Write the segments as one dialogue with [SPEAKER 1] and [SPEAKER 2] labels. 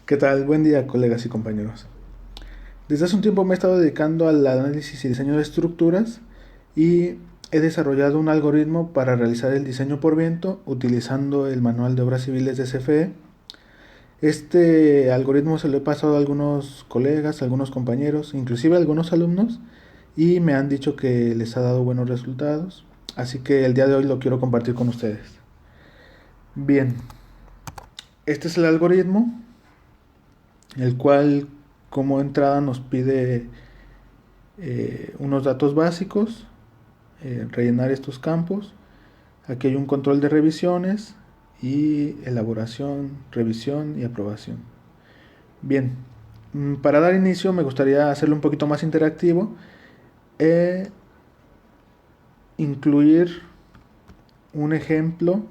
[SPEAKER 1] ¿Qué tal? Buen día, colegas y compañeros. Desde hace un tiempo me he estado dedicando al análisis y diseño de estructuras y he desarrollado un algoritmo para realizar el diseño por viento utilizando el Manual de Obras Civiles de CFE. Este algoritmo se lo he pasado a algunos colegas, a algunos compañeros, inclusive a algunos alumnos, y me han dicho que les ha dado buenos resultados, así que el día de hoy lo quiero compartir con ustedes. Bien, este es el algoritmo, el cual como entrada nos pide unos datos básicos, rellenar estos campos. Aquí hay un control de revisiones y elaboración, revisión y aprobación. Bien, para dar inicio me gustaría hacerlo un poquito más interactivo e incluir un ejemplo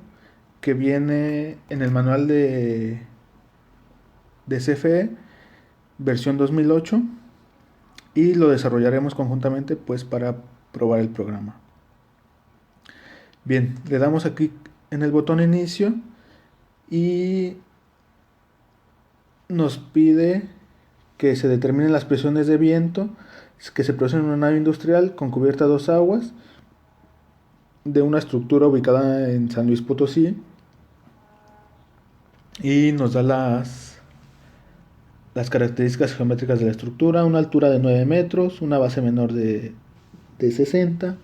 [SPEAKER 1] que viene en el manual de CFE versión 2008 y lo desarrollaremos conjuntamente pues para probar el programa. Bien, le damos aquí en el botón inicio y nos pide que se determinen las presiones de viento que se producen en una nave industrial con cubierta a dos aguas de una estructura ubicada en San Luis Potosí, y nos da las características geométricas de la estructura: una altura de 9 metros, una base menor de 60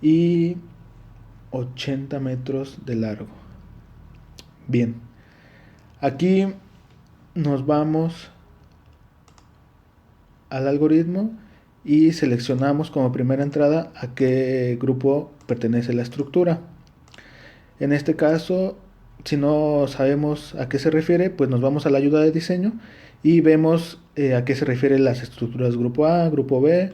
[SPEAKER 1] y 80 metros de largo. Bien, aquí nos vamos al algoritmo y seleccionamos como primera entrada a qué grupo pertenece la estructura. En este caso, si no sabemos a qué se refiere, pues nos vamos a la ayuda de diseño y vemos a qué se refieren las estructuras grupo A, grupo B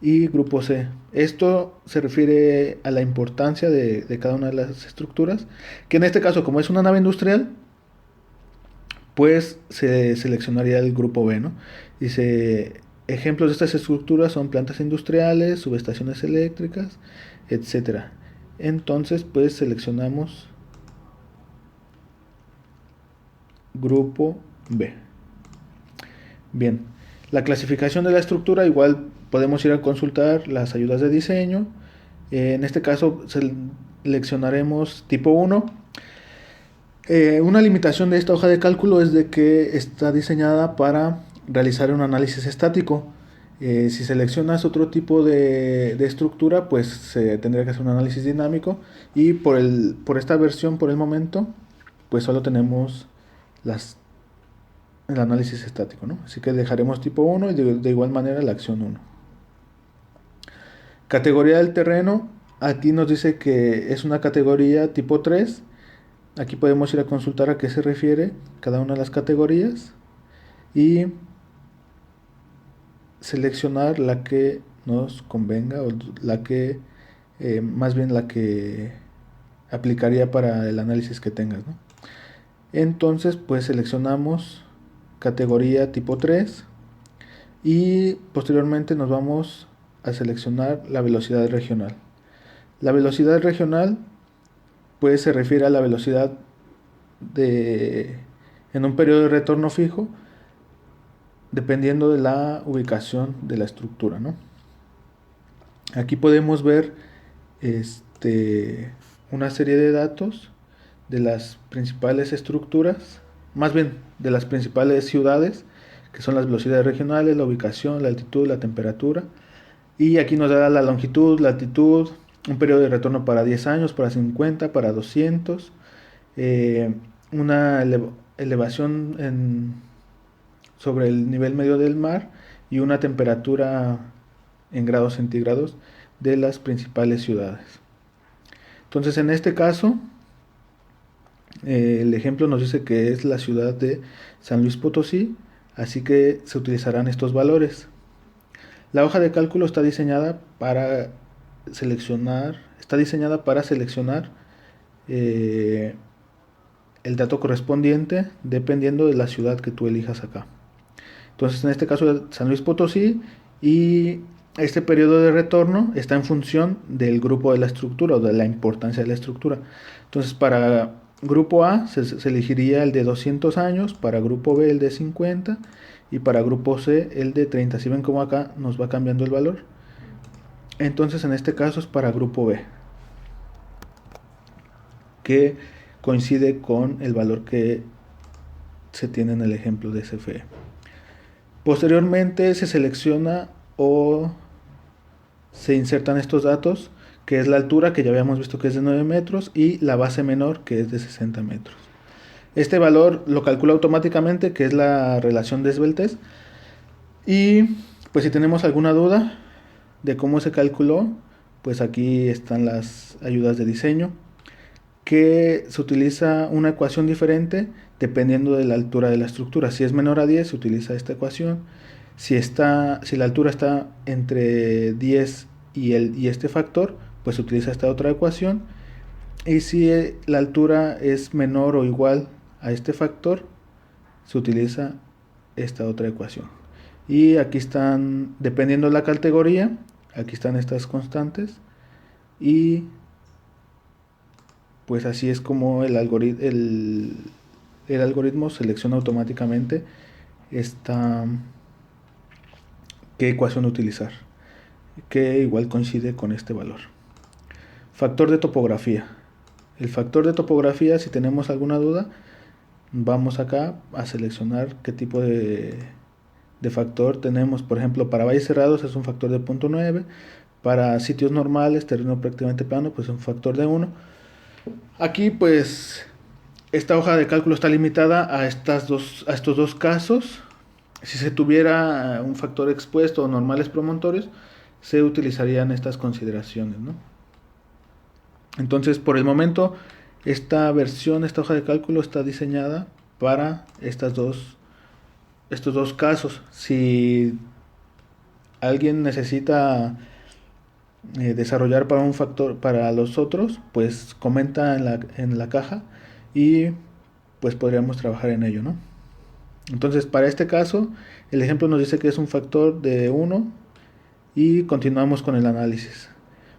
[SPEAKER 1] y grupo C. Esto se refiere a la importancia de cada una de las estructuras, que en este caso, como es una nave industrial, pues se seleccionaría el grupo B, ¿no? Dice, ejemplos de estas estructuras son plantas industriales, subestaciones eléctricas, etcétera. Entonces, pues seleccionamos grupo B. Bien, la clasificación de la estructura, igual podemos ir a consultar las ayudas de diseño. En este caso seleccionaremos tipo 1. Una limitación de esta hoja de cálculo es de que está diseñada para realizar un análisis estático. Si seleccionas otro tipo de estructura, pues se tendría que hacer un análisis dinámico, y por esta versión, por el momento, pues solo tenemos el análisis estático, ¿no? Así que dejaremos tipo 1 y de igual manera la acción 1. Categoría del terreno, aquí nos dice que es una categoría tipo 3. Aquí podemos ir a consultar a qué se refiere cada una de las categorías y seleccionar la que nos convenga, o la que, más bien la que aplicaría para el análisis que tengas, ¿no? Entonces, pues seleccionamos categoría tipo 3 y posteriormente nos vamos a seleccionar la velocidad regional. La velocidad regional pues se refiere a la velocidad de en un periodo de retorno fijo, dependiendo de la ubicación de la estructura, ¿no? Aquí podemos ver una serie de datos de las principales estructuras, más bien de las principales ciudades, que son las velocidades regionales, la ubicación, la altitud, la temperatura. Y aquí nos da la longitud, latitud, un periodo de retorno para 10 años, para 50, para 200, una elevación sobre el nivel medio del mar y una temperatura en grados centígrados de las principales ciudades. Entonces, en este caso, el ejemplo nos dice que es la ciudad de San Luis Potosí, así que se utilizarán estos valores. La hoja de cálculo está diseñada para seleccionar el dato correspondiente dependiendo de la ciudad que tú elijas acá. Entonces, en este caso, San Luis Potosí, y este periodo de retorno está en función del grupo de la estructura o de la importancia de la estructura. Entonces, para grupo A se elegiría el de 200 años, para grupo B el de 50 y para grupo C el de 30. Si ven cómo acá nos va cambiando el valor. Entonces en este caso es para grupo B, que coincide con el valor que se tiene en el ejemplo de SFE. Posteriormente se selecciona o se insertan estos datos, que es la altura, que ya habíamos visto que es de 9 metros, y la base menor, que es de 60 metros. Este valor lo calcula automáticamente, que es la relación de esbeltez. Y pues si tenemos alguna duda de cómo se calculó, pues aquí están las ayudas de diseño, que se utiliza una ecuación diferente dependiendo de la altura de la estructura. Si es menor a 10 se utiliza esta ecuación. Si la altura está entre 10 y este factor, pues se utiliza esta otra ecuación. Y si la altura es menor o igual a este factor, se utiliza esta otra ecuación. Y aquí están, dependiendo de la categoría, aquí están estas constantes. Y pues así es como el algoritmo selecciona automáticamente qué ecuación utilizar, que igual coincide con este valor. Factor de topografía. El factor de topografía, si tenemos alguna duda, vamos acá a seleccionar qué tipo de factor tenemos. Por ejemplo, para valles cerrados es un factor de 0.9, para sitios normales, terreno prácticamente plano, pues un factor de 1. Aquí pues esta hoja de cálculo está limitada a estos dos casos. Si se tuviera un factor expuesto o normales promontorios, se utilizarían estas consideraciones, ¿no? Entonces, por el momento, esta hoja de cálculo está diseñada para estos dos casos. Si alguien necesita desarrollar para un factor para los otros, pues comenta en la caja y pues podríamos trabajar en ello, ¿no? Entonces, para este caso, el ejemplo nos dice que es un factor de 1 y continuamos con el análisis.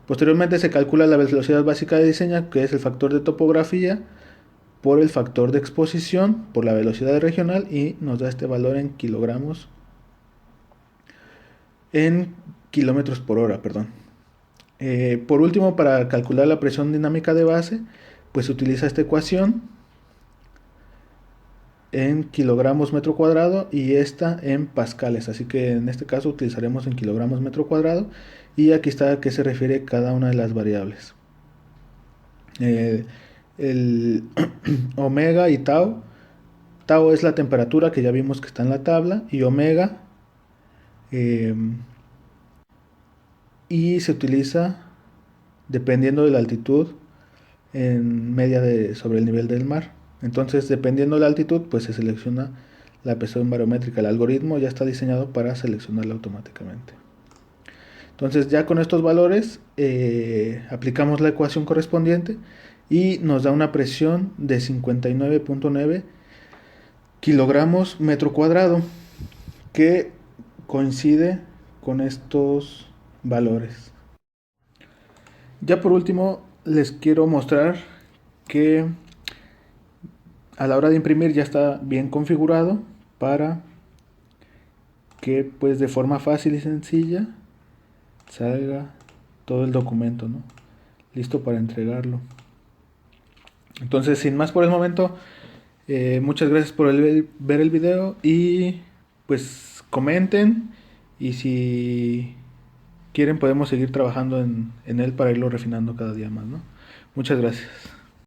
[SPEAKER 1] Posteriormente se calcula la velocidad básica de diseño, que es el factor de topografía, por el factor de exposición, por la velocidad regional, y nos da este valor en kilómetros por hora, perdón. Por último, para calcular la presión dinámica de base, pues se utiliza esta ecuación en kilogramos metro cuadrado y esta en pascales, así que en este caso utilizaremos en kilogramos metro cuadrado, y aquí está a qué se refiere cada una de las variables. El omega y tau es la temperatura, que ya vimos que está en la tabla, y omega y se utiliza dependiendo de la altitud en media sobre el nivel del mar. Entonces, dependiendo de la altitud, pues se selecciona la presión barométrica. El algoritmo ya está diseñado para seleccionarla automáticamente. Entonces, ya con estos valores aplicamos la ecuación correspondiente y nos da una presión de 59.9 kilogramos metro cuadrado, que coincide con estos valores. Ya por último, les quiero mostrar que a la hora de imprimir ya está bien configurado para que pues de forma fácil y sencilla salga todo el documento, ¿no? Listo para entregarlo. Entonces, sin más por el momento, muchas gracias por ver el video, y pues comenten, y si quieren podemos seguir trabajando en él para irlo refinando cada día más, ¿no? Muchas gracias.